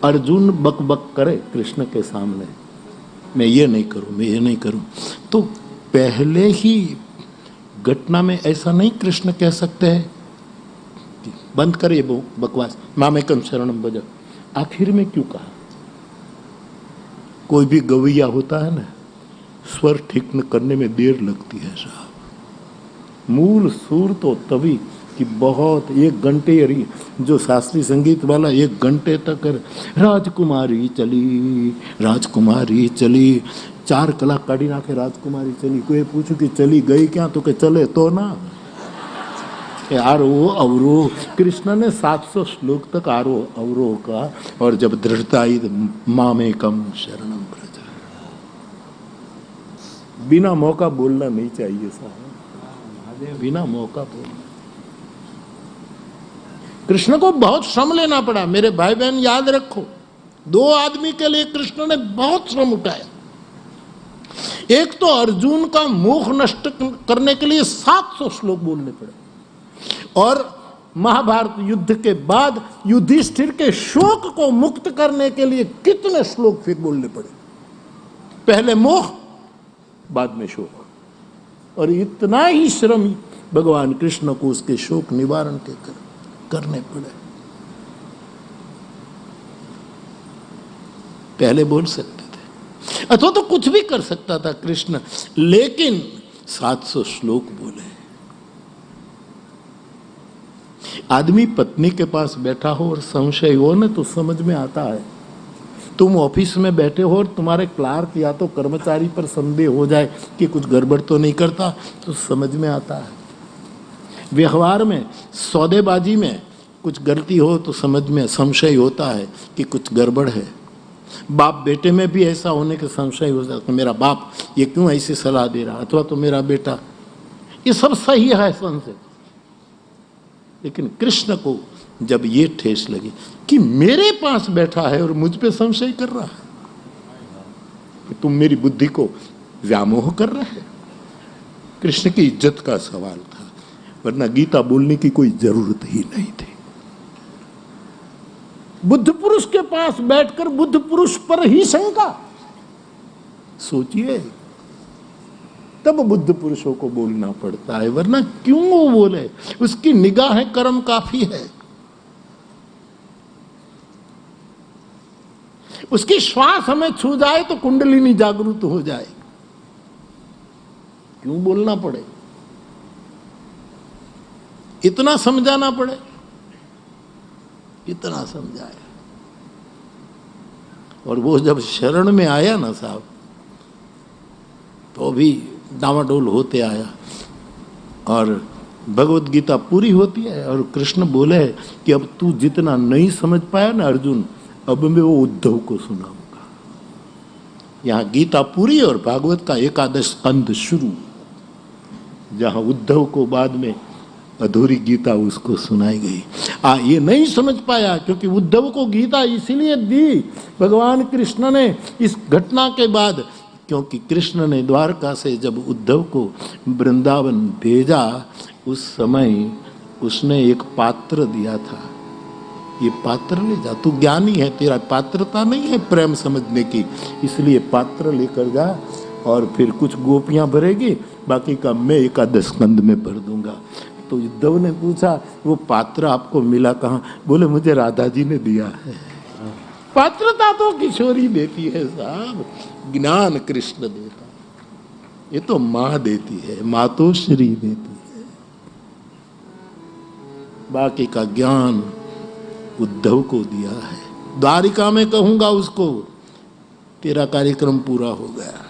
अर्जुन बक बक करे कृष्ण के सामने, मैं ये नहीं करूं, मैं ये नहीं करूं, तो पहले ही घटना में ऐसा नहीं कृष्ण कह सकते हैं बंद करे वो बकवास, मामेकम शरणम भज। आखिर में क्यों कहा? कोई भी गवैया होता है ना, स्वर ठीक न करने में देर लगती है साहब। मूल सुर तो तभी कि बहुत 1 घंटे, जो शास्त्रीय संगीत वाला 1 घंटे तक राजकुमारी चली, राजकुमारी चली, 4 कलाक काढ़ी नाखे राजकुमारी चली। कोई पूछू कि चली गई क्या, तो के चले तो ना आरोह अवरोह। कृष्ण ने 700 श्लोक तक आरोह अवरोह का, और जब दृढ़ता आई मामेकम शरणम व्रज। बिना मौका बोलना नहीं चाहिए साहब, बिना मौका बोलना। कृष्ण को बहुत श्रम लेना पड़ा मेरे भाई बहन, याद रखो। 2 आदमी के लिए कृष्ण ने बहुत श्रम उठाया। एक तो अर्जुन का मोह नष्ट करने के लिए 700 श्लोक बोलने पड़े, और महाभारत युद्ध के बाद युधिष्ठिर के शोक को मुक्त करने के लिए कितने श्लोक फिर बोलने पड़े। पहले मोह, बाद में शोक, और इतना ही श्रम भगवान कृष्ण को उसके शोक निवारण के करने पड़े। पहले बोल सकते थे, अथवा तो कुछ भी कर सकता था कृष्ण, लेकिन 700 श्लोक बोले। आदमी पत्नी के पास बैठा हो और संशय हो ना, तो समझ में आता है। तुम ऑफिस में बैठे हो और तुम्हारे क्लार्क या तो कर्मचारी पर संदेह हो जाए कि कुछ गड़बड़ तो नहीं करता, तो समझ में आता है। व्यवहार में, सौदेबाजी में कुछ गलती हो तो समझ में संशय होता है कि कुछ गड़बड़ है। बाप बेटे में भी ऐसा होने के संशय हो जाता है, मेरा बाप ये क्यों ऐसी सलाह दे रहा, अथवा तो मेरा बेटा, ये सब सही है संशय। लेकिन कृष्ण को जब ये ठेस लगी कि मेरे पास बैठा है और मुझ पे संशय कर रहा है, कि तुम मेरी बुद्धि को व्यामोह कर रहे हैं, कृष्ण की इज्जत का सवाल था, वरना गीता बोलने की कोई जरूरत ही नहीं थी। बुद्ध पुरुष के पास बैठकर बुद्ध पुरुष पर ही शंका, सोचिए, तब बुद्ध पुरुषों को बोलना पड़ता है, वरना क्यों वो बोले? उसकी निगाह कर्म काफी है, उसकी श्वास हमें छू जाए तो कुंडलिनी जागृत हो जाए, क्यों बोलना पड़े, इतना समझाना पड़े, इतना समझाया। और वो जब शरण में आया ना साहब, तो भी डामाडोल होते आया, और भगवत गीता पूरी होती है, और कृष्ण बोले कि अब तू जितना नहीं समझ पाया ना अर्जुन, अब मैं वो उद्धव को सुनाऊंगा। यहाँ गीता पूरी और भागवत का 11 स्कंद शुरू, जहाँ उद्धव को बाद में अधूरी गीता उसको सुनाई गई। ये नहीं समझ पाया, क्योंकि उद्धव को गीता इसलिए दी भगवान कृष्ण ने इस घटना के बाद, क्योंकि कृष्ण ने द्वारका से जब उद्धव को वृंदावन भेजा, उस समय उसने एक पात्र दिया था, ये पात्र ले जा, तू ज्ञानी है, तेरा पात्रता नहीं है प्रेम समझने की, इसलिए पात्र लेकर जा, और फिर कुछ गोपियां भरेगी, बाकी का मैं 11 स्कंद में भर दूंगा। तो उद्धव ने पूछा, वो पात्र आपको मिला कहाँ? बोले मुझे राधा जी ने दिया है। पात्रता तो किशोरी देती है साहब, ज्ञान कृष्ण देता, ये तो माँ देती है, मातोश्री देती है, बाकी का ज्ञान उद्धव को दिया है। द्वारिका में कहूंगा उसको, तेरा कार्यक्रम पूरा हो गया।